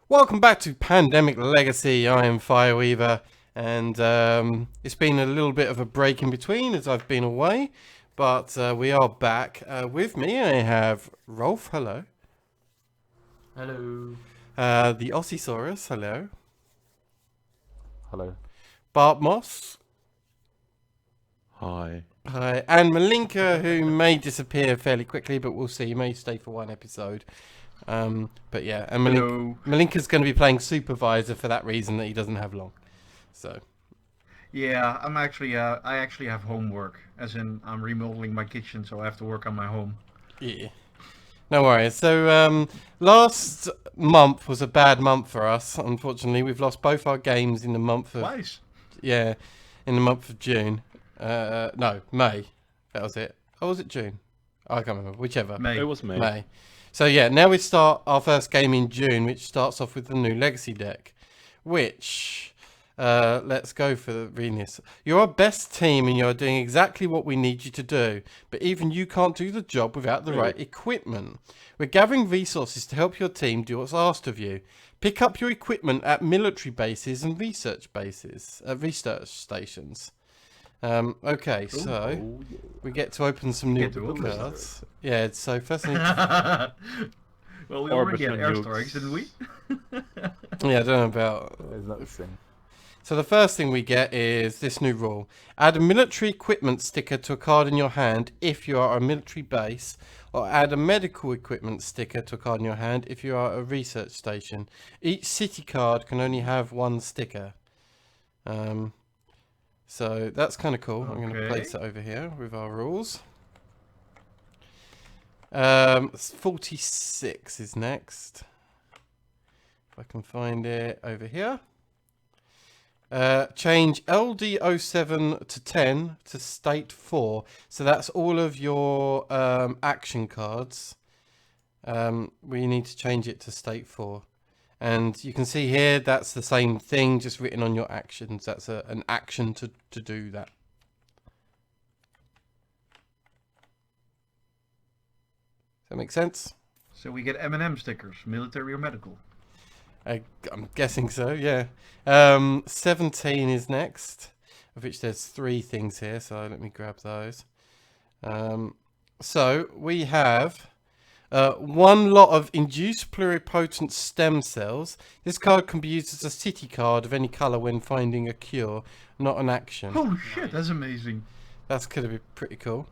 Welcome back to Pandemic Legacy. I am Fireweaver, and it's been a little bit of a break in between as I've been away, but we are back. With me, I have Rolf. Hello. Hello. The Ossisaurus. Hello. Hello. Bart Moss. Hi. Hi. And Malinka, who may disappear fairly quickly, but we'll see. He may stay for one episode. But yeah, and Hello. Malinka's going to be playing supervisor for that reason that he doesn't have long. So. Yeah, I actually have homework, as in I'm remodeling my kitchen, so I have to work on my home. Yeah. No worries. So, last month was a bad month for us. Unfortunately, we've lost both our games in the month of Twice. in the month of June. No, May. That was it. Or was it June? I can't remember. Whichever. May. It was May. May. So yeah, now we start our first game in June, which starts off with the new Legacy deck, which. Let's go for reading this. You're our best team and you're doing exactly what we need you to do, but even you can't do the job without the right equipment. We're gathering resources to help your team do what's asked of you. Pick up your equipment at military bases and research stations. Okay, so we get to open some new Get to open cards. Yeah, so first thing. Well, we already had Orbital air strikes, didn't we? Yeah, I don't know about. It's not the same. So the first thing we get is this new rule. Add a military equipment sticker to a card in your hand if you are a military base, or add a medical equipment sticker to a card in your hand if you are a research station. Each city card can only have one sticker. So that's kind of cool. I'm going to Okay. place it over here with our rules. 46 is next. If I can find it over here. Change LD07 to 10 to state 4. So that's all of your action cards. We need to change it to state 4. And you can see here that's the same thing, just written on your actions. That's an action to do that. Does that make sense? So we get M&M stickers, military or medical. I'm guessing so, yeah. 17 is next, of which there's 3 things here, so let me grab those. So we have one lot of induced pluripotent stem cells. This card can be used as a city card of any colour when finding a cure, not an action. Holy shit, that's amazing. That's going to be pretty cool.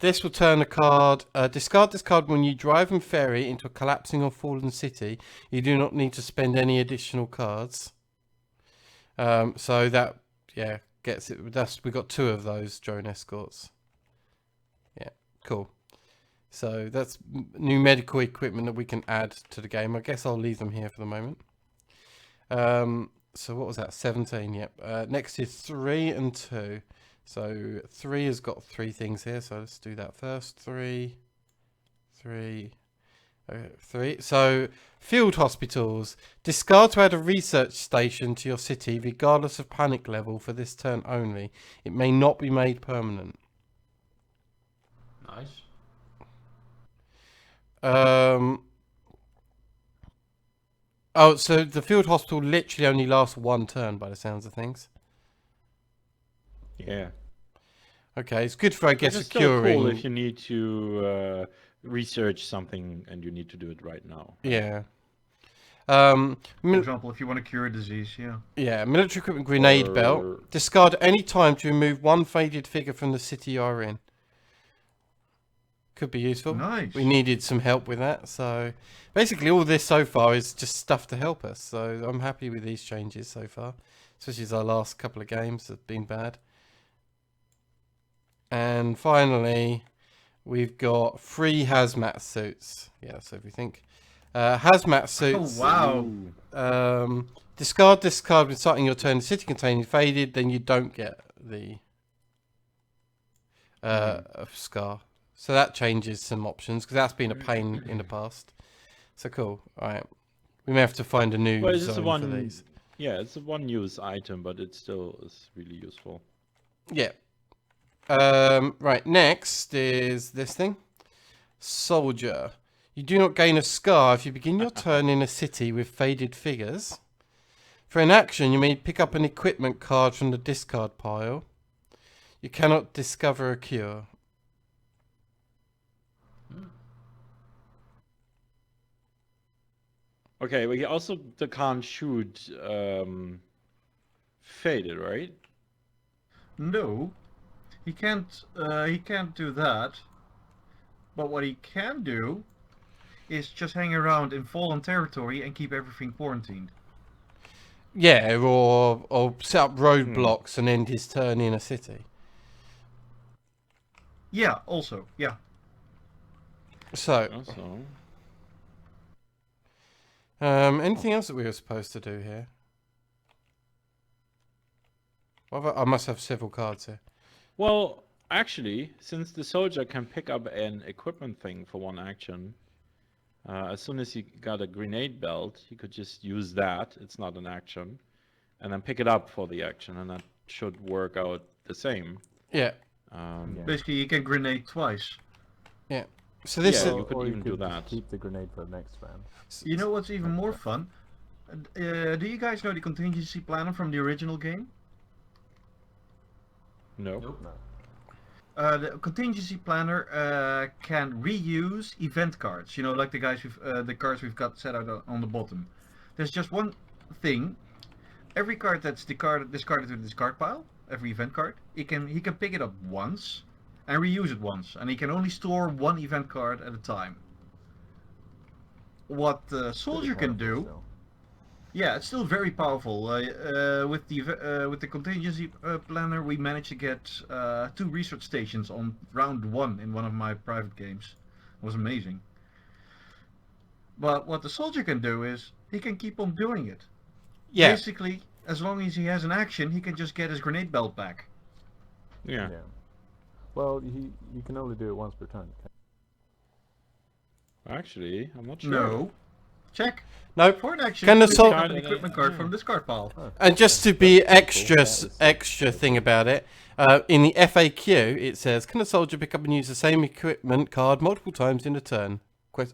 This will turn a card. Discard this card when you drive and ferry into a collapsing or fallen city. You do not need to spend any additional cards. So that gets it. We got 2 of those drone escorts. Yeah, cool. So that's new medical equipment that we can add to the game. I guess I'll leave them here for the moment. So what was that? 17. Yep. Next is 3 and 2. So 3 has got 3 things here, so let's do that first. 3. So field hospitals. Discard to add a research station to your city, regardless of panic level for this turn only. It may not be made permanent. Nice. Oh, so the field hospital literally only lasts 1 turn by the sounds of things. Yeah. Okay, it's good for, I guess, It's still securing. cool if you need to research something and you need to do it right now. Yeah. For example, if you want to cure a disease, yeah. Yeah, military equipment grenade Or- belt. Discard any time to remove 1 faded figure from the city you're in. Could be useful. Nice. We needed some help with that, so basically all this so far is just stuff to help us. So I'm happy with these changes so far, especially as our last couple of games have been bad. And finally, we've got 3 hazmat suits. Yeah, that's everything. Hazmat suits. Oh, wow. Discard this card when starting your turn. The city containing faded, then you don't get the scar. So that changes some options because that's been a pain in the past. So cool. All right, we may have to find a new Well, it's zone one. for these. Yeah, it's a one-use item, but it still is really useful. Yeah. Right. Next is this thing. Soldier. You do not gain a scar if you begin your turn in a city with faded figures. For an action, you may pick up an equipment card from the discard pile. You cannot discover a cure. Okay, but he also can't shoot faded, right? No, he can't. He can't do that. But what he can do is just hang around in fallen territory and keep everything quarantined. Yeah, or set up roadblocks and end his turn in a city. Yeah. Also, yeah. So, Also, anything else that we were supposed to do here? I must have several cards here. well, actually, since the soldier can pick up an equipment thing for one action, as soon as he got a grenade belt, he could just use that. It's not an action, and then pick it up for the action, and that should work out the same. Yeah. Basically, you can grenade twice. Yeah. So this Yeah, is, you could or even do just that. Keep the grenade for the next round. You know what's even more fun? Do you guys know the contingency planner from the original game? No. Nope. No. The contingency planner can reuse event cards. You know, like the guys with the cards we've got set out on the bottom. There's just one thing. Every card that's discarded to the discard pile, every event card, he can pick it up once and reuse it once, and he can only store one event card at a time. What the soldier can do. Still. Yeah, it's still very powerful. With the contingency planner, we managed to get 2 research stations on round 1 in one of my private games. It was amazing. But what the soldier can do is he can keep on doing it. yeah. Basically, as long as he has an action, he can just get his grenade belt back. Yeah. Yeah. Well, you can only do it once per turn. Actually, I'm not sure. No. Check. No. For an action, Can the you sol- pick up an equipment card from the discard pile. And just to be extra thing about it, in the FAQ it says, can a soldier pick up and use the same equipment card multiple times in a turn?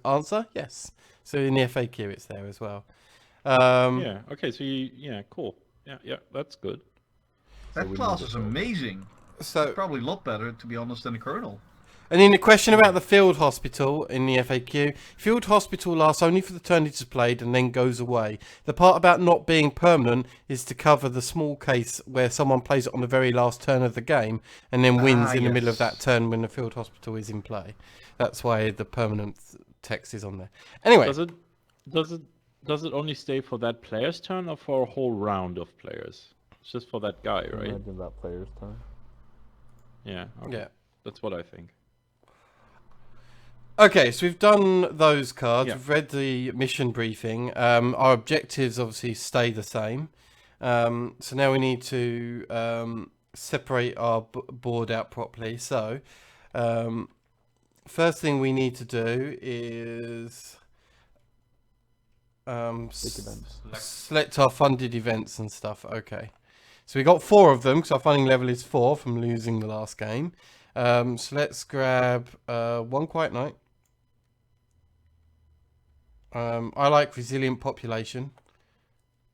Answer, yes. So in the FAQ it's there as well. Yeah. Okay. So yeah, cool. Yeah, that's good. That we class need a is soldier. amazing. So, Probably a lot better, to be honest, than the Colonel. and in the question about the field hospital in the FAQ, field hospital lasts only for the turn it is played and then goes away. The part about not being permanent is to cover the small case where someone plays it on the very last turn of the game and then wins in the middle of that yes. turn when the field hospital is in play. That's why the permanent text is on there. Anyway, Does it only stay for that player's turn or for a whole round of players? It's just for that guy, right? Imagine that player's turn. Yeah. Okay. yeah. That's what I think. Okay, so we've done those cards. Yeah. We've read the mission briefing. Our objectives obviously stay the same. So now we need to separate our board out properly. So first thing we need to do is Big events. select our funded events and stuff. Okay, so we got 4 of them because our funding level is 4 from losing the last game. So let's grab One Quiet Night. I like Resilient Population,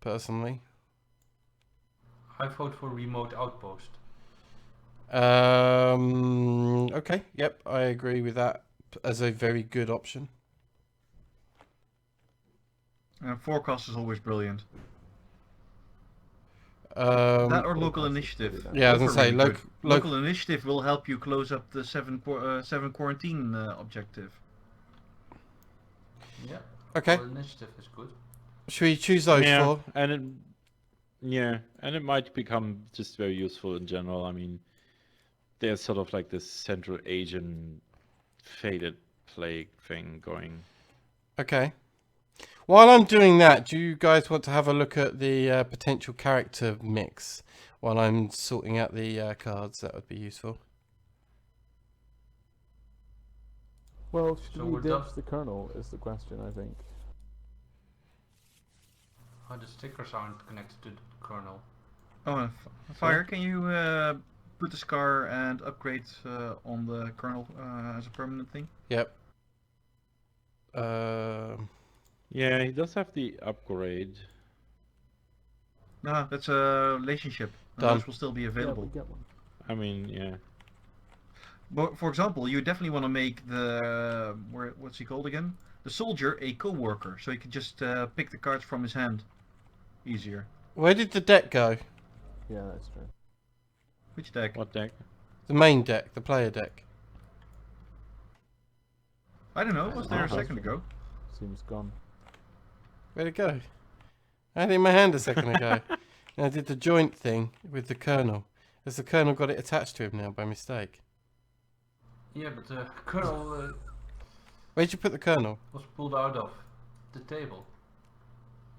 personally. I vote for Remote Outpost. Okay, yep, I agree with that as a very good option. Forecast is always brilliant. Yeah, That or Forecast local is initiative. pretty I was Both gonna are say really good. local. Local initiative will help you close up the 7 quarantine objective. Yeah. Okay, Well, initiative is good. should we choose those yeah, 4? and it might become just very useful in general. I mean, there's sort of like this Central Asian faded plague thing going. Okay. While I'm doing that, do you guys want to have a look at the potential character mix while I'm sorting out the cards? That would be useful. Well, So should we're we done. ditch the Colonel is the question, I think. Oh, the stickers aren't connected to the kernel. Oh, and Fire, can you put the scar and upgrade on the kernel as a permanent thing? Yep. Yeah, he does have the upgrade. No, that's a relationship. And Done. those will still be Yeah, available. we get one. I mean, yeah. But for example, you definitely want to make the what's he called again? The soldier a co-worker, so you can just pick the cards from his hand easier. Where did the deck go? Yeah, that's true. Which deck? What deck? The main deck, the player deck. I don't know. It was there a Uh-huh. second ago. Seems gone. Where'd it go? I had it in my hand a second ago. And I did the joint thing with the kernel. Has the kernel got it attached to him now by mistake? Yeah, but the kernel Where'd you put the kernel? was pulled out of the table.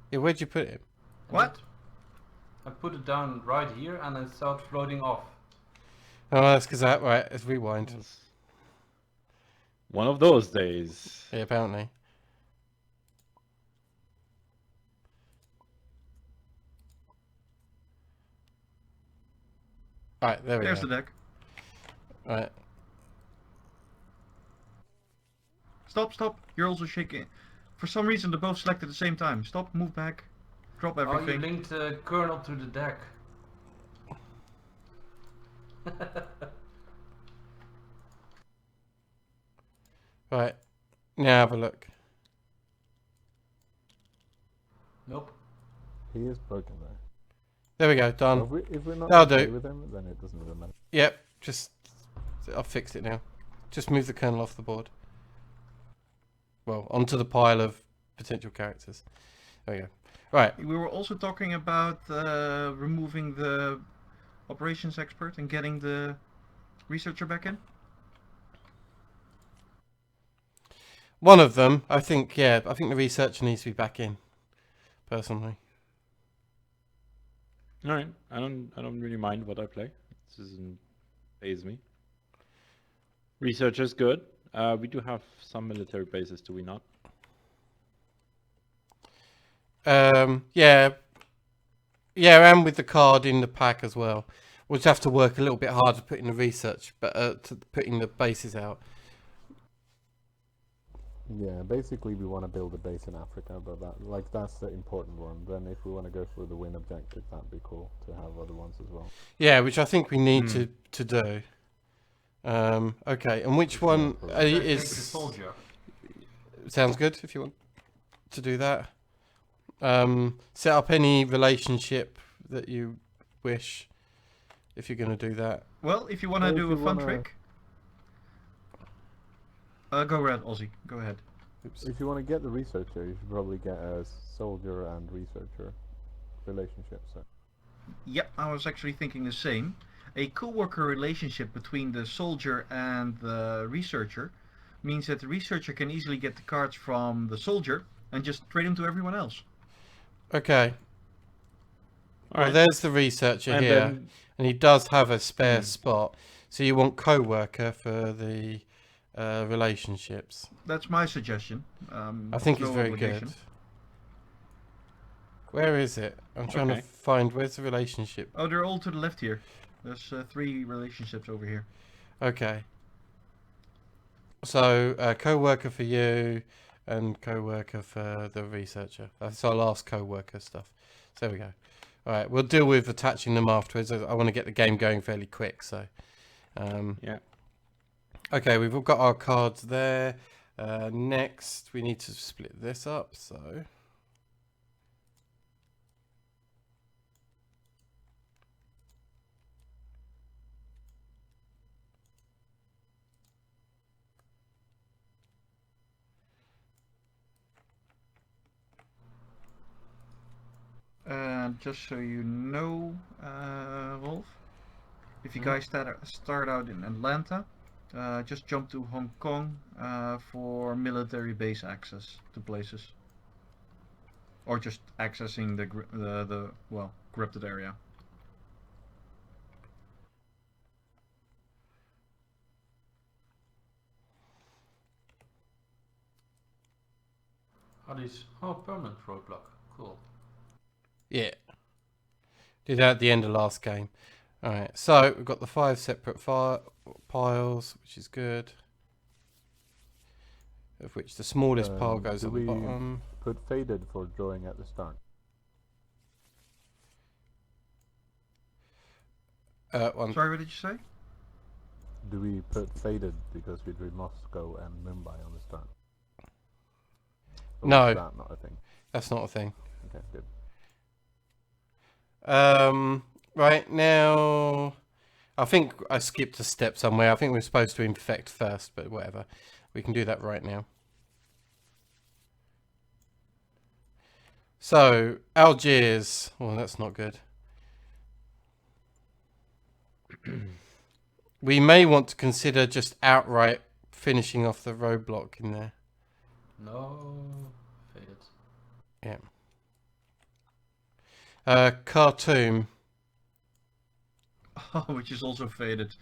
Yeah, where'd you put it? And What? I put it down right here and it started floating off. Oh, that's because that, right, let's rewind. It's one of those days. Yeah, apparently. Right, there we There's go. the deck. Right. Stop, stop. You're also shaking. For some reason, they're both selected at the same time. Stop, move back, drop Oh, you everything. linked the kernel to the deck. Right. Now have a look. Nope. He is broken though. There we go, So done. if we're not That'll okay do. with him, then it doesn't really matter. Yep, just I've fixed it now. Just move the kernel off the board. Well, onto the pile of potential characters. There we go. Right. We were also talking about removing the operations expert and getting the researcher back in. One of them, I think, yeah, I think the researcher needs to be back in. Personally. All right, I don't really mind what I play. This doesn't phase me. Researcher's good. We do have some military bases, do we not? Yeah. Yeah, and with the card in the pack as well. We'll just have to work a little bit harder putting the research, but to putting the bases out. Yeah, basically we want to build a base in Africa, but that's the important one. Then if we want to go for the win objective, that'd be cool to have other ones as well. Yeah, which I think we need to do. Okay, and which one Take the is soldier. sounds good if you want to do that. Set up any relationship that you wish if you're going to do that. Well, if you want to Well, if do a you fun wanna- trick. Go ahead, Ozzy. Go ahead. Oops. If you want to get the researcher, you should probably get a soldier and researcher relationship. So Yep, I was actually thinking the same. A co-worker relationship between the soldier and the researcher means that the researcher can easily get the cards from the soldier and just trade them to everyone else. Okay. Well, Alright. there's the researcher And here, then and he does have a spare spot. So you want co-worker for the relationships. That's my suggestion. I think it's no very obligation. good. Where is it? I'm trying to Okay. find where's the relationship. Oh, they're all to the left here. There's 3 relationships over here. Okay. So co-worker for you and co-worker for the researcher. That's our last co-worker stuff. So there we go. All right, we'll deal with attaching them afterwards. I want to get the game going fairly quick. So, yeah. okay, we've all got our cards there. Next, we need to split this up. So. Just so you know, Wolf, if you guys start out in Atlanta, just jump to Hong Kong for military base access to places, or just accessing the corrupted area. Are these? Oh, permanent roadblock. Cool. Yeah. Did that at the end of last game. Alright, so we've got the 5 separate piles, which is good. of which the smallest pile goes do at the we bottom. put faded for drawing at the start? One. Sorry, what did you say? Do we put faded because we drew Moscow and Mumbai on the start? Or No. is that not a thing? That's not a thing. Okay, good. Right now, I think I skipped a step somewhere. I think we're supposed to infect first, but whatever. We can do that right now. So, Algiers. Oh, that's not good. We may want to consider just outright finishing off the roadblock in there. No, faded. Yeah. Khartoum. Oh, which is also faded.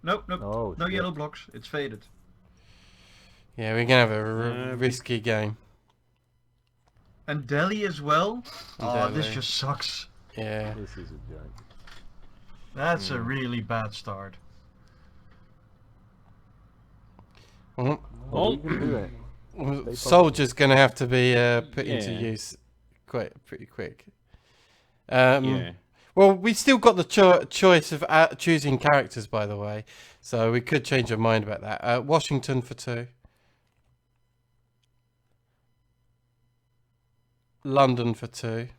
Nope. Oh, No shit. yellow blocks. It's faded. Yeah, we're gonna have a risky game. And Delhi as well. Oh, this Delhi. just sucks. Yeah. This is a joke. That's a really bad start. Mhm. Well, we can do it. Well, Soldier's gonna have to be put into Yeah. use pretty quick. Yeah. Well, we still got the choice of choosing characters, by the way, so we could change our mind about that. Washington for 2. London for 2.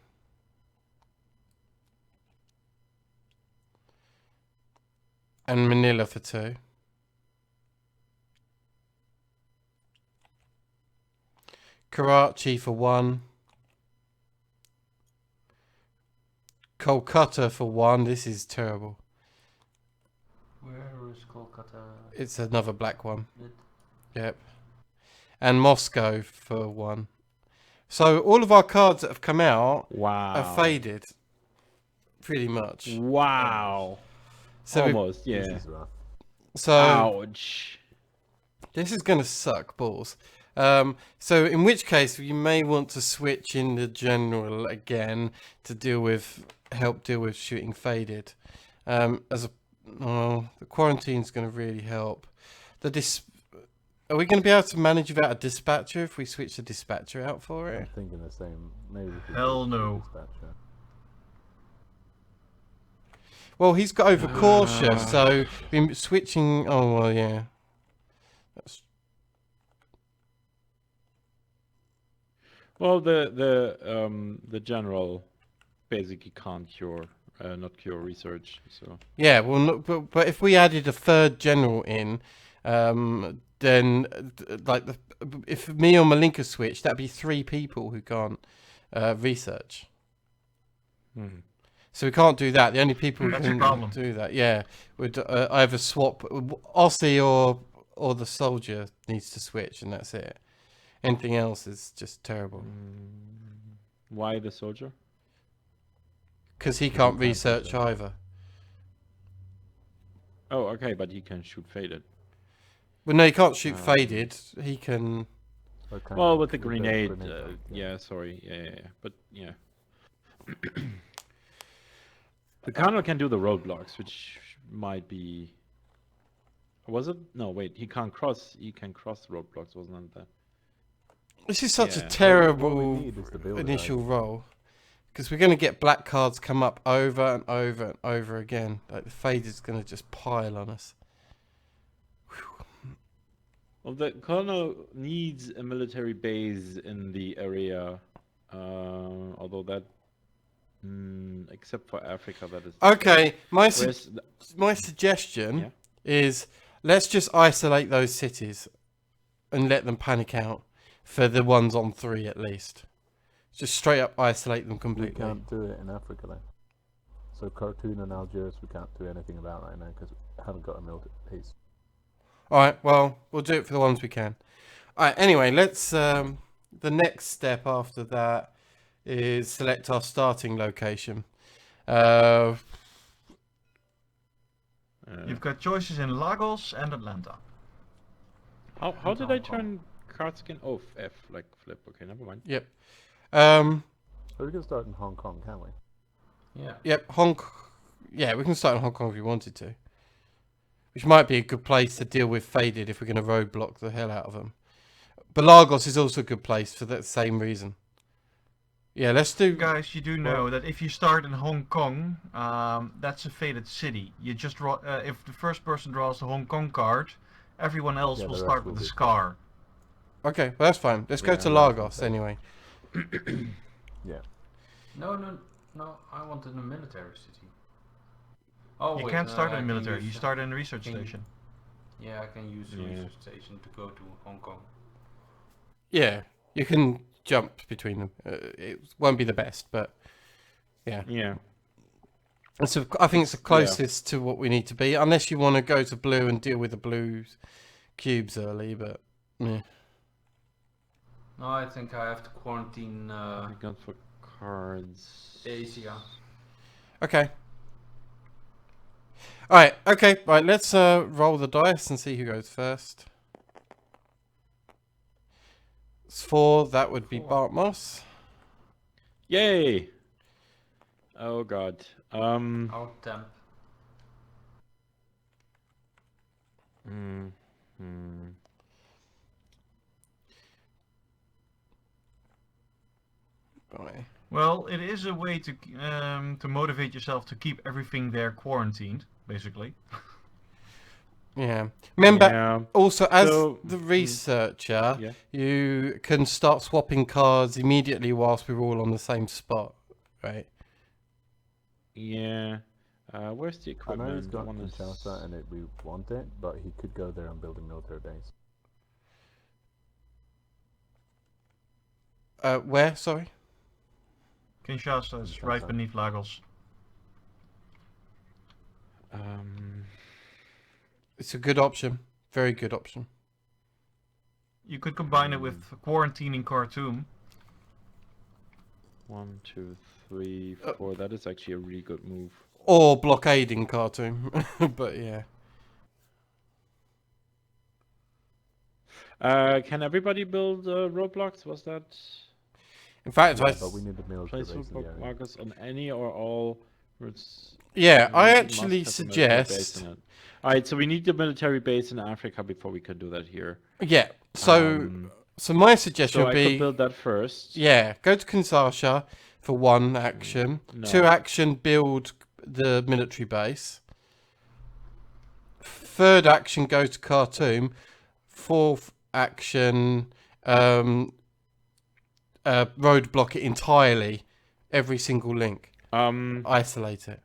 And Manila for 2. Karachi for 1. Kolkata for 1. This is terrible. Where is Kolkata? It's another black one. Lit? Yep. And Moscow for 1. So all of our cards that have come out Wow. are faded. Pretty much. Wow. So we- Almost, yeah. This is rough. so Ouch. this is going to suck balls. So in which case you may want to switch in the general again to help deal with shooting faded. The quarantine's going to really help. Are we going to be able to manage without a dispatcher if we switch the dispatcher out for I'm it? thinking the same. Maybe we could Hell do no. dispatcher. Well, he's got overcautious, so we're switching. Oh well, yeah. That's Well, the general basically can't not cure research. So Yeah, well, but if we added a third general in, then if me or Malinka switch, that'd be 3 people who can't research. So we can't do that. The only people who That's a can problem. do that, yeah, would either swap Aussie or the soldier needs to switch, and that's it. Anything else is just terrible why the soldier? because he Because can't he can't research research. either. Oh, okay, but he can shoot faded. Well, no, he can't shoot faded. He can. Or can Well, we with the do grenade, one? yeah, sorry, yeah, but yeah. The Colonel can do the roadblocks, which might be. Was it? No, wait. He can cross the roadblocks, wasn't it? That? This is such Yeah. a What terrible need is to build it, initial right? roll. Because we're going to get black cards come up over and over and over again. Like the fade is going to just pile on us. Well, the Colonel needs a military base in the area, although that, except for Africa, that is. Okay, my Whereas my suggestion Yeah. is let's just isolate those cities and let them panic out for the ones on 3 at least. Just straight up isolate them We completely. can't do it in Africa then. So Khartoum and Algiers we can't do anything about right now because we haven't got a military base. All right, well, we'll do it for the ones we can. All right, anyway, let's. The next step after that is select our starting location. You've got choices in Lagos and Atlanta. how did I Hong Kong. turn card skin? Oh, F, like flip. Okay, never mind. Yep. So we can start in Hong Kong, can't we? Yeah. Yep. Yeah, we can start in Hong Kong if we wanted to. Which might be a good place to deal with faded if we're going to roadblock the hell out of them. But Lagos is also a good place for that same reason. Yeah, let's do. Guys, you do know that if you start in Hong Kong, that's a fated city. You just draw. If the first person draws the Hong Kong card, everyone else Yeah, will the rest start will with the be- Scar. Okay, well, that's fine. Let's go Yeah, to no, Lagos okay. anyway. Yeah. No, I wanted a military city. Oh, You wait, can't start I in the can military. You use, start in a research can you- station. Yeah, I can use the Yeah. research station to go to Hong Kong. Yeah, you can jump between them. It won't be the best, but yeah. Yeah. So I think it's the closest to what we need to be, unless you want to go to blue and deal with the blues cubes early. But yeah. No, I think I have to quarantine I got for cards. Asia. Okay. All right. Okay. Right. Let's roll the dice and see who goes first. It's 4. That would be 4. Bart Moss. Yay! Oh god. Our temp. Mm, Boy. Well, it is a way to motivate yourself to keep everything there quarantined, basically. Yeah. Remember, yeah. also as So- the researcher, Yeah. you can start swapping cards immediately whilst we're all on the same spot, right? Yeah. Where's the I equipment? know he's got One is- Kinshasa and we want it, but he could go there and build a military base. Where? Sorry. Kinshasa is right Kinshasa. beneath Lagos. It's a good option. Very good option. You could combine it with quarantining Khartoum. 1, 2, 3, 4. That is actually a really good move. Or blockading Khartoum. But yeah. Can everybody build roadblocks? Was that In fact, Yeah, but we need the military place base in the roadblock area. markers on any or all routes? yeah, I We must actually have a military base suggest. in it. Alright, so we need the military base in Africa before we can do that here. Yeah. So, Um, so my suggestion so would I could be, build that first. yeah, go to Kinshasa for 1 action. No. 2 action, build the military base. 3rd action, go to Khartoum. 4th action, roadblock it entirely, every single link, isolate it.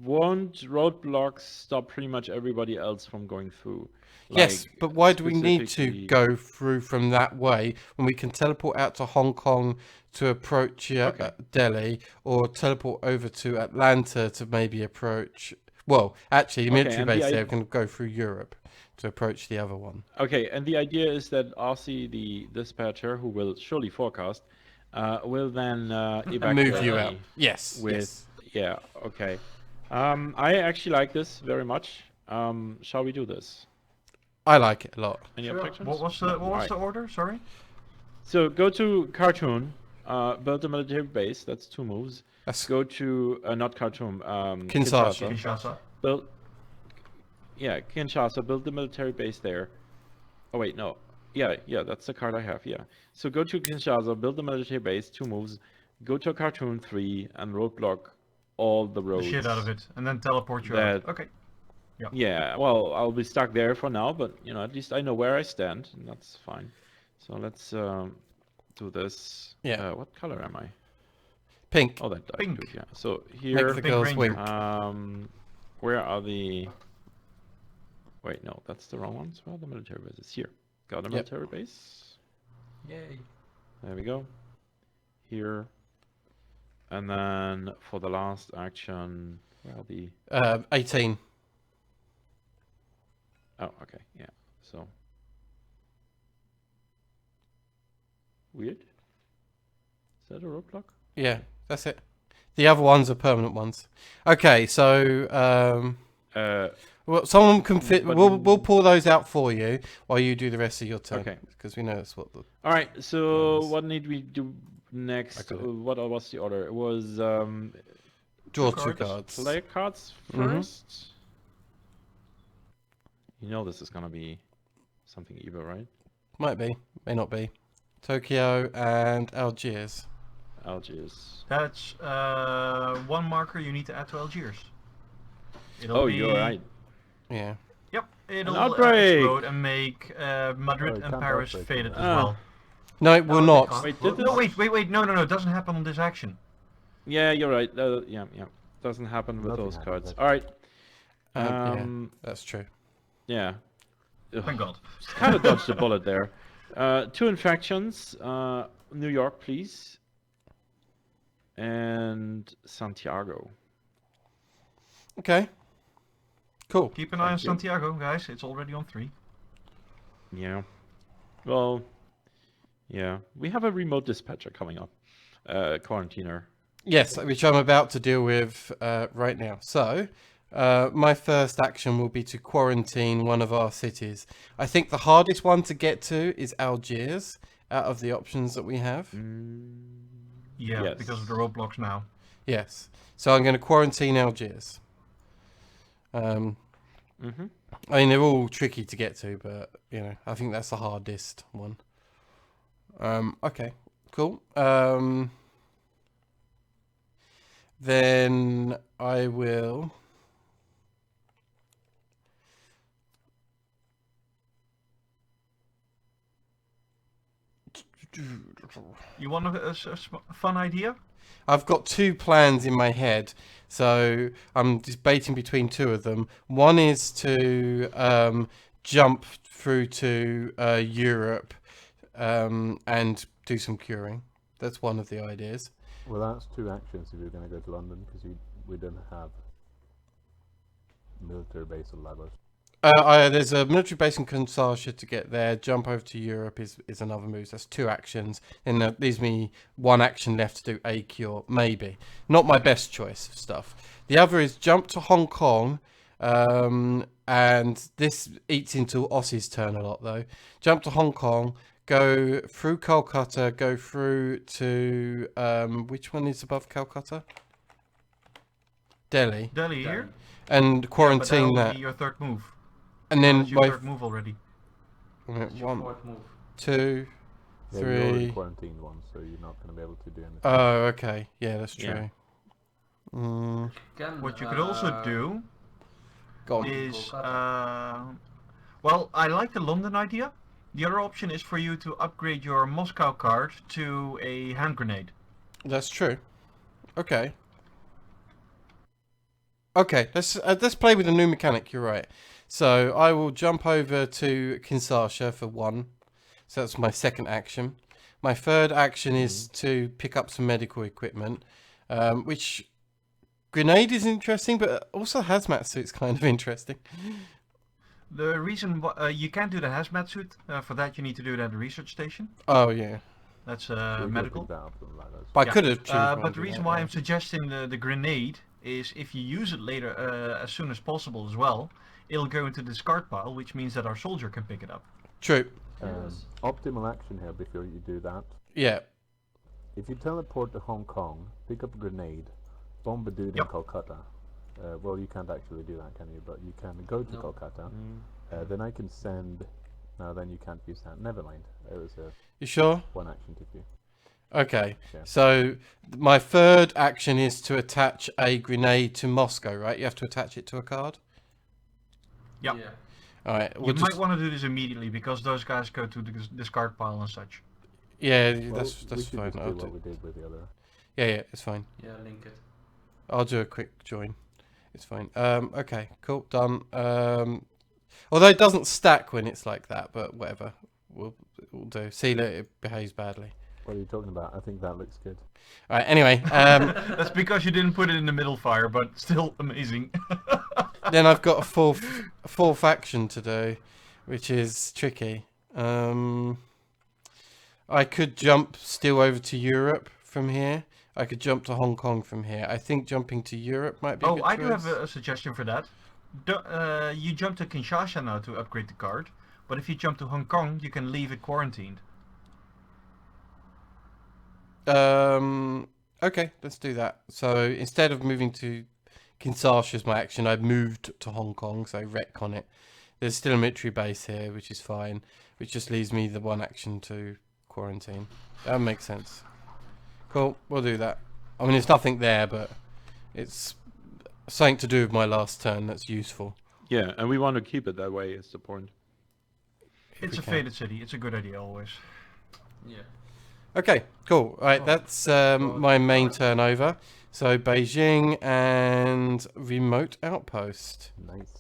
Won't roadblocks stop pretty much everybody else from going through? Yes, Like, but why do we need to specifically- go through from that way when we can teleport out to Hong Kong to approach Okay. Delhi, or teleport over to Atlanta to maybe approach? Well, actually, the Okay, military and the base there i- can go through Europe to approach the other one. Okay, and the idea is that Arcee, the dispatcher, who will surely forecast, will then evacuate Move you me out. Yes. with. yes. Yeah. Okay. I actually like this very much. Shall we do this? I like it a lot. Any Sure. objections? What was No? the Alright. order? Sorry. So go to Khartoum, build a military base. That's 2 moves. That's Go to not Khartoum. Kinshasa. Kinshasa. Build. Yeah, Kinshasa. Build the military base there. Oh wait, no. Yeah, that's the card I have. Yeah. So go to Kinshasa, build the military base. 2 moves. Go to Khartoum 3 and roadblock all the The roads. shit out of it, and then teleport you out. That- Okay. Yeah, well, I'll be stuck there for now, but at least I know where I stand, and that's fine. So let's do this. Yeah. What color am I? Pink. Oh, that died. Pink. Good, yeah. So Make here, the Big girls Ranger. wink. where are the? Wait, no, that's the wrong ones. Where are the military bases? Here. Got a Yep. military base. Yay. There we go. Here. And then for the last action, where are the? 18. Oh, okay, yeah. So weird. Is that a roadblock? Yeah, that's it. The other ones are permanent ones. Okay, so well, someone can fit. But- We'll pull those out for you while you do the rest of your turn. Okay. Because we know that's what the. All right. So Yes. what need we do next? I got it. What was the order? It was Draw Two two cards. cards. play cards Mhm. first. You know this is gonna be something evil, right? Might be, may not be. Tokyo and Algiers. Algiers. That's one marker you need to add to Algiers. Oh, you're right. Yeah. Yep, it'll outbreak! explode and make Madrid it and can't Paris outbreak faded on as that. well. No, it will No, they not. can't. Wait, did No, this? wait, no, it doesn't happen on this action. Yeah, you're right. Yeah. Doesn't happen with Nothing those happens, cards. actually. All right. Yeah, that's true. Yeah. Thank God. Kind of dodged the bullet there. 2 infections. New York, please. And Santiago. Okay. Cool. Keep an eye on Thank you. Santiago, guys. It's already on 3. Yeah. Well, yeah. We have a remote dispatcher coming up. Quarantiner. Yes, which I'm about to deal with right now. So, my first action will be to quarantine one of our cities. I think the hardest one to get to is Algiers, out of the options that we have. Yeah, Yes. because of the roadblocks now. Yes. So I'm going to quarantine Algiers. I mean, they're all tricky to get to, but, you know, I think that's the hardest one. Okay, cool. Then I will... You want a fun idea? I've got 2 plans in my head, so I'm debating between 2 of them. One is to jump through to Europe and do some curing. That's one of the ideas. Well, that's 2 actions if you're going to go to London, because we don't have military base in Lagos. There's a military base in Kinshasa to get there. Jump over to Europe is another move. So that's 2 actions. And that leaves me 1 action left to do a cure, maybe. Not my best choice of stuff. The other is jump to Hong Kong. And this eats into Ossie's turn a lot, though. Jump to Hong Kong, go through Calcutta, go through to... which one is above Calcutta? Delhi. Delhi here? And quarantine yeah, but that. be your 3rd move. And then That's your my 3rd move already. It's your 1, fourth move. 2, Yeah, you already 3. quarantined one, so you're not going to be able to do anything. Oh, okay. Yeah, that's Yeah. true. Mm, What you could also do go on. is, well, I like the London idea. The other option is for you to upgrade your Moscow card to a hand grenade. That's true. Okay. Okay, let's play with a new mechanic. You're right. So I will jump over to Kinshasa for 1. So that's my 2nd action. My 3rd action is to pick up some medical equipment, which grenade is interesting, but also hazmat suit's kind of interesting. The reason you can't do the hazmat suit, for that you need to do it at the research station. Oh yeah, That's You could medical. pick that up from Lagos. but I Yeah. could have chosen. But the reason why I'm suggesting the grenade is if you use it later, as soon as possible as well, it'll go into the discard pile, which means that our soldier can pick it up. True. Yes. Optimal action here before you do that. Yeah. If you teleport to Hong Kong, pick up a grenade, bomb a dude in Yep. Kolkata. Well, you can't actually do that, can you? But you can go to No. Kolkata. Then I can send... No, then you can't use that. Never mind. It was a You sure? 1 action to do. Okay. Yeah. So my 3rd action is to attach a grenade to Moscow, right? You have to attach it to a card. Yep. Yeah. All right. You We'll might just, want to do this immediately because those guys go to the discard pile and such. yeah, Well, that's we should fine. just I'll do what do. we did with the other. Yeah, it's fine. Yeah, link it. I'll do a quick join. It's fine. Okay, cool, done. Although it doesn't stack when it's like that, but whatever. We'll do. See that it behaves badly. What are you talking about? I think that looks good. All right. Anyway, That's because you didn't put it in the middle fire, but still amazing. then I've got a fourth action to do, which is tricky. I could jump still over to Europe from here. I could jump to Hong Kong from here. I think jumping to Europe might be a Oh, good I do have choice. a suggestion for that. You jump to Kinshasa now to upgrade the card, but if you jump to Hong Kong, you can leave it quarantined. Okay, let's do that. So instead of moving to Kinshasa as my action, I moved to Hong Kong, so retcon it. There's still a military base here, which is fine. Which just leaves me the one action to quarantine. That makes sense. Cool, we'll do that. I mean, there's nothing there, but it's something to do with my last turn that's useful. Yeah, and we want to keep it that way. Is the point? It's we a can. faded city. It's a good idea always. Yeah. Okay, cool. All right, that's my main turn over. So Beijing and remote outpost. Nice.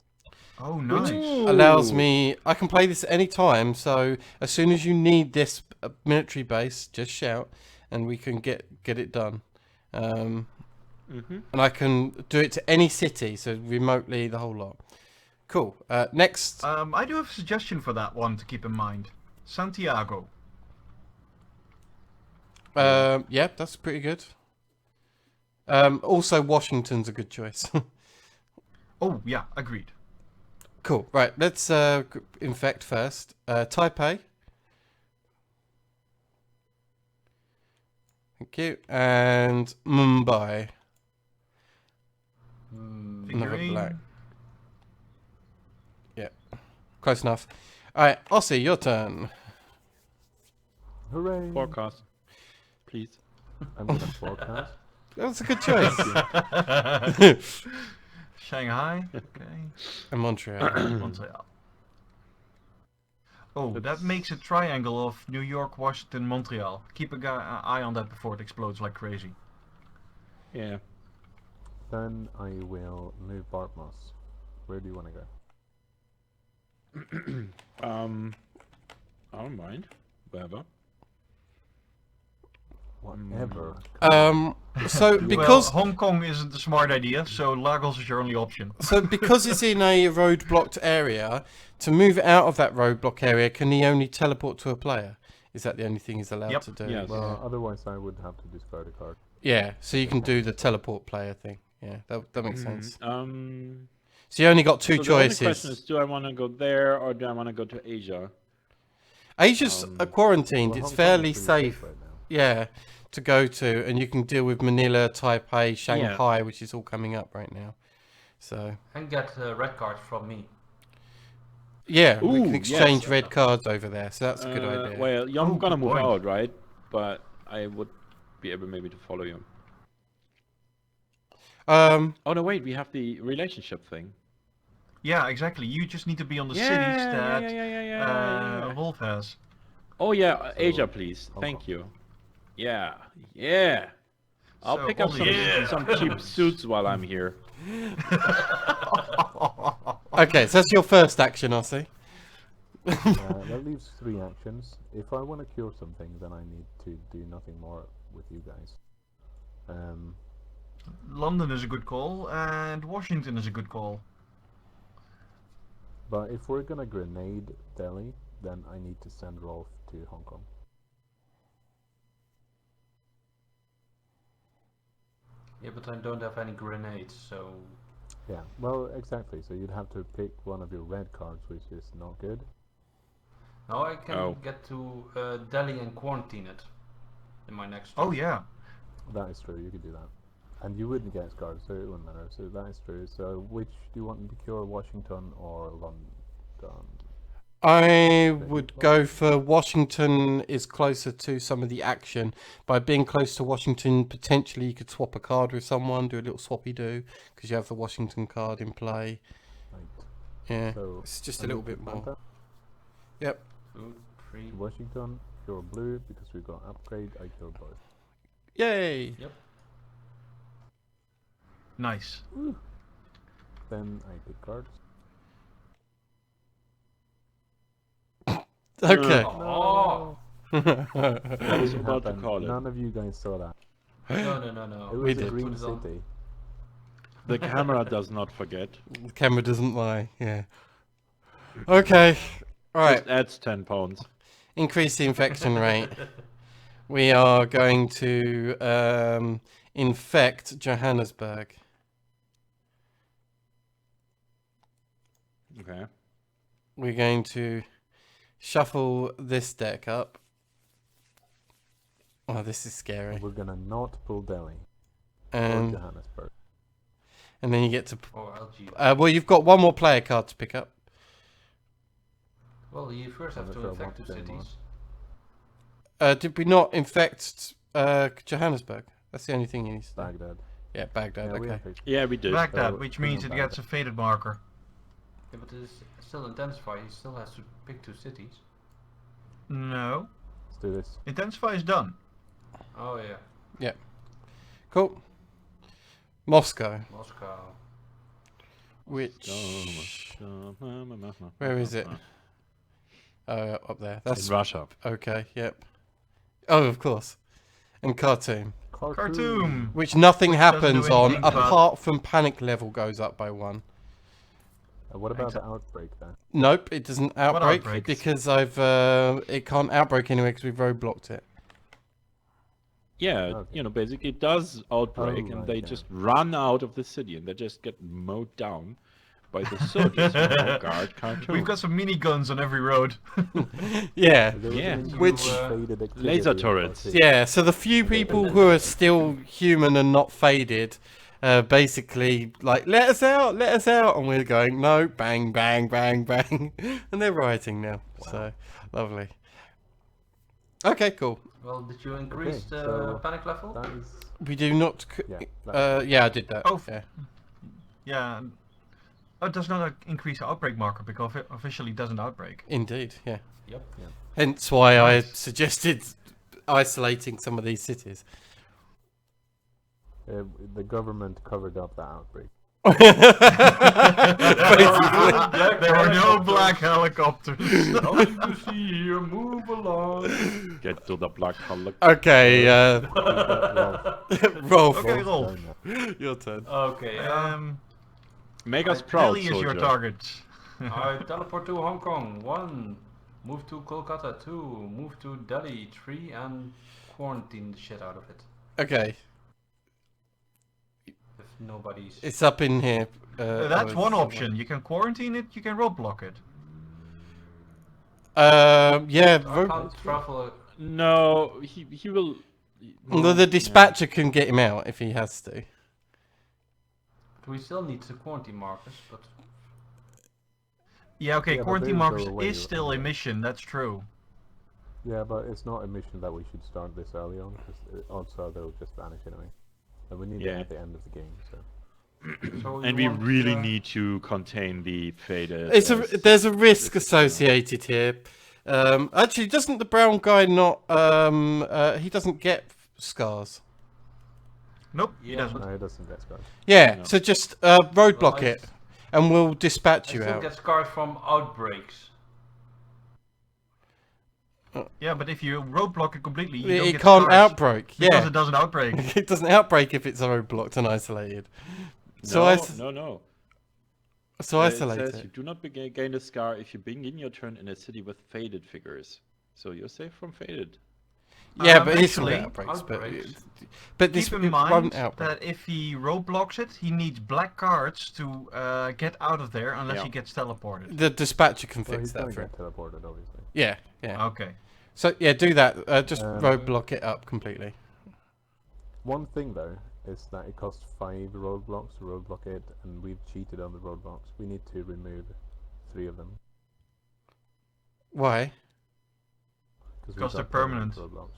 Oh, nice. Allows me, I can play this any time. So as soon as you need this military base, just shout, and we can get it done. And I can do it to any city, so remotely, the whole lot. Cool. Next. I do have a suggestion for that one to keep in mind. Santiago. Yeah, that's pretty good. Also, Washington's a good choice. Oh, yeah, agreed. Cool. Right, let's infect first. Taipei. Thank you. And Mumbai. Another Figurine. black. Yeah, close enough. All right, Ossie, your turn. Hooray! Forecast, please. I'm gonna forecast. That's a good choice. Shanghai. Okay. And Montreal. Montreal. Oh, that makes a triangle of New York, Washington, Montreal. Keep an eye on that before it explodes like crazy. Yeah. Then I will move Bartmoss. Where do you want to go? I don't mind. Whatever. Whatever. So because well, Hong Kong isn't a smart idea, so Lagos is your only option. because it's in a road-blocked area, to move it out of that road-block area, can he only teleport to a player? Is that the only thing he's allowed Yep. to do? Yes. Well, otherwise I would have to discard a card. Yeah, so you can do the teleport player thing. Yeah, that makes sense. So So you only got two the only choices. question is, do I want to go there or do I want to go to Asia? Asia's quarantined. Well, It's Hong Kong fairly is pretty safe. right now. Yeah, to go to, and you can deal with Manila, Taipei, Shanghai, which is all coming up right now. So And get red cards from me. yeah, we Ooh, can yes. exchange red cards over there. So that's a good idea. Well, you're Oh, gonna good move point. out, right? But I would be able maybe to follow you. Oh no, wait, we have the relationship thing. Yeah, exactly. You just need to be on the Yeah, cities that yeah. Wolf has. Oh yeah, So, Asia, please. Hong Thank Kong. you. Yeah. I'll So, pick up Aussie. some cheap suits while I'm here. Okay, so that's your first action, Ossie. That leaves 3 actions. If I want to cure something, then I need to do nothing more with you guys. London is a good call, and Washington is a good call. But if we're gonna grenade Delhi, then I need to send Rolf to Hong Kong. Yeah, but I don't have any grenades, so... Yeah, well, exactly. So you'd have to pick one of your red cards, which is not good. Now I can Oh. get to Delhi and quarantine it in my next Oh turn. yeah. That is true, you could do that. And you wouldn't get scarred, so it wouldn't matter. So that is true. So which do you want me to cure, Washington or London? I would go for Washington is closer to some of the action. By being close to Washington, potentially you could swap a card with someone, do a little swappy-do, because you have the Washington card in play. Right. Yeah, So it's just I a little move bit to more. Fanta. Yep. 2, 3. Washington, cure blue, because we got upgrade, I cure both. Yay! Nice. Then I pick cards. Okay. Oh! I was Didn't about to happen. call it. None of you guys saw that. No. It We was a did. green Put it on. city. The camera does not forget. The camera doesn't lie, yeah. Okay. Alright. Just adds 10 pounds. Increase the infection rate. We are going to infect Johannesburg. Okay. We're going to shuffle this deck up. Oh, this is scary. We're gonna not pull Delhi or And Johannesburg. then you get to... Or LG. well, you've got one more player card to pick up. Well, you first have I'm to not sure infect what 2 game cities. Did we not infect Johannesburg? That's the only thing you need to do. Baghdad. Yeah, Baghdad. Yeah, we Okay. infected. Yeah, we did. Baghdad, So, which thing means on it gets a Baghdad. faded marker. Yeah, but it's still intensify. He still has to pick 2 cities. No. Let's do this. Intensify is done. Oh yeah, Cool. Moscow. Moscow. Which? Where Where is it? Oh, up there. That's in Russia? okay. Yep. Oh, of course. And Khartoum, Khartoum. which nothing Which doesn't do happens on anything but- apart from panic level goes up by 1. What about the outbreak there? Nope, it doesn't outbreak outbreaks? because it can't outbreak anyway because we've roadblocked it. Yeah, Okay. you know, basically it does outbreak, Oh, and right, they yeah. just run out of the city, and they just get mowed down by the soldiers who guard Khartoum. We've got some miniguns on every road. Yeah. There was Yeah. an interesting Which- faded activity Laser in turrets. Khartoum. Yeah, so the few people who are still human and not faded, basically like let us out, and we're going no, bang, bang, bang, bang, and they're rioting now. So lovely. Okay, cool. Well, did you increase the so panic level? That is. We do not. Yeah. Yeah, I did that. Oh, Yeah. Yeah. Oh, it does not increase the outbreak marker because it officially doesn't outbreak. Indeed. Yeah. Yep. Hence why I Nice. suggested isolating some of these cities. The government covered up the outbreak. There were no black helicopters. Nothing to see here. Move along. Get to the black hole. Okay, Rolf, Okay, Rolf. Done that. your turn. Okay. Make us proud, Delhi is your soldier. target. I teleport to Hong Kong. 1. Move to Kolkata. 2. Move to Delhi. 3. And quarantine the shit out of it. Okay, If nobody's. it's up in here. That's oh, one it's option. You can quarantine it, you can roadblock it. Yeah, I can't travel. No, he will. although the dispatcher can get him out if he has to. We still need the quarantine markers, but Yeah, okay, Yeah, but quarantine there's no markers way is still a around it. mission, that's true. Yeah, but it's not a mission that we should start this early on, because also they'll just vanish anyway. And we need Yeah. it at the end of the game, so. so And you we want, really need to contain the faded. There's a risk associated here. Actually, doesn't the brown guy not? He doesn't get scars. Nope, he Yeah, doesn't. No, it doesn't get scarred. Yeah, No. so just roadblock Well, I it, and we'll dispatch I you still out. get scars from outbreaks. Yeah, but if you roadblock it completely, you don't It get can't scars, outbreak. because Yeah, it doesn't outbreak. it doesn't outbreak if it's roadblocked and isolated. So no. so It isolate says it. you do not gain a scar if you begin your turn in a city with faded figures. So you're safe from faded. Yeah, but it's actually, outbreaks. outbreaks. But this Keep it in won't mind outbreak. that if he roadblocks it, he needs black cards to get out of there unless Yeah. he gets teleported. The dispatcher can Well, fix he's that gonna for him. get teleported, obviously. Yeah, yeah. Okay. So yeah, do that. Just Um, roadblock it up completely. One thing though is that it costs 5 roadblocks to roadblock it, and we've cheated on the roadblocks. We need to remove 3 of them. Why? Because they're permanent. roadblocks.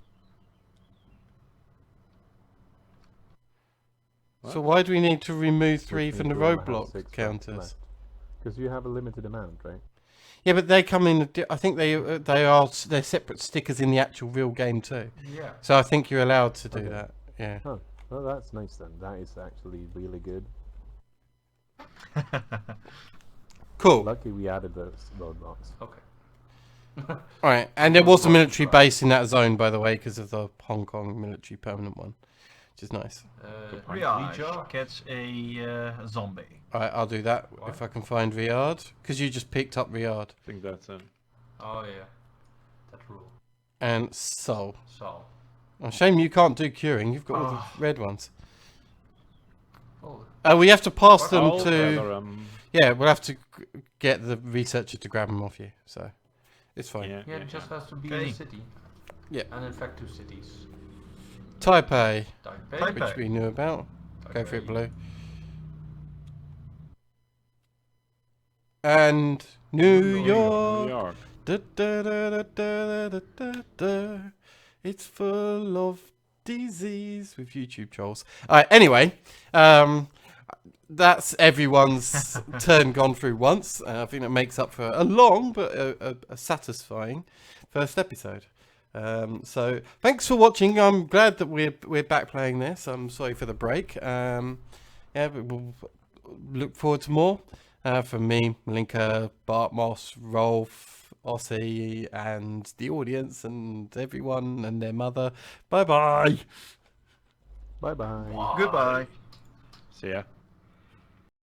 So why do we need to remove 3 Which from the means we only have roadblock 6 counters? Because you have a limited amount, right? Yeah, but they come in. I think they're separate stickers in the actual real game too. Yeah. So I think you're allowed to do Okay. that. Yeah. Oh, well that's nice then. That is actually really good. Cool. Lucky we added those roadblocks. Okay. All right, and there was a military base in that zone, by the way, because of the Hong Kong military permanent one, which is nice. Riyadh Riyadh. gets a zombie. All right, I'll do that Why? if I can find Riyadh, because you just picked up Riyadh I think that's it. Oh yeah. That rule. and Seoul. So. Oh, shame you can't do curing. You've got all Ah. the red ones. Oh. We have to pass them I'll to. rather, Yeah, we'll have to get the researcher to grab them off you. So it's fine. yeah, Yeah, it just has to be in Okay. a city. Yeah. And in fact 2 cities. Taipei, Taipei. Taipei. which we knew about. Go for it, Taipei. Blue. And New New York. New York. It's full of disease with YouTube trolls. Alright, anyway, that's everyone's turn gone through once. I think that makes up for a long but a satisfying first episode. So thanks for watching. I'm glad that we're back playing this. I'm sorry for the break. Yeah, we'll look forward to more from me, Malinka, Bart Moss, Rolf, Ossie, and the audience, and everyone and their mother. Bye bye. Bye bye. Goodbye. See ya.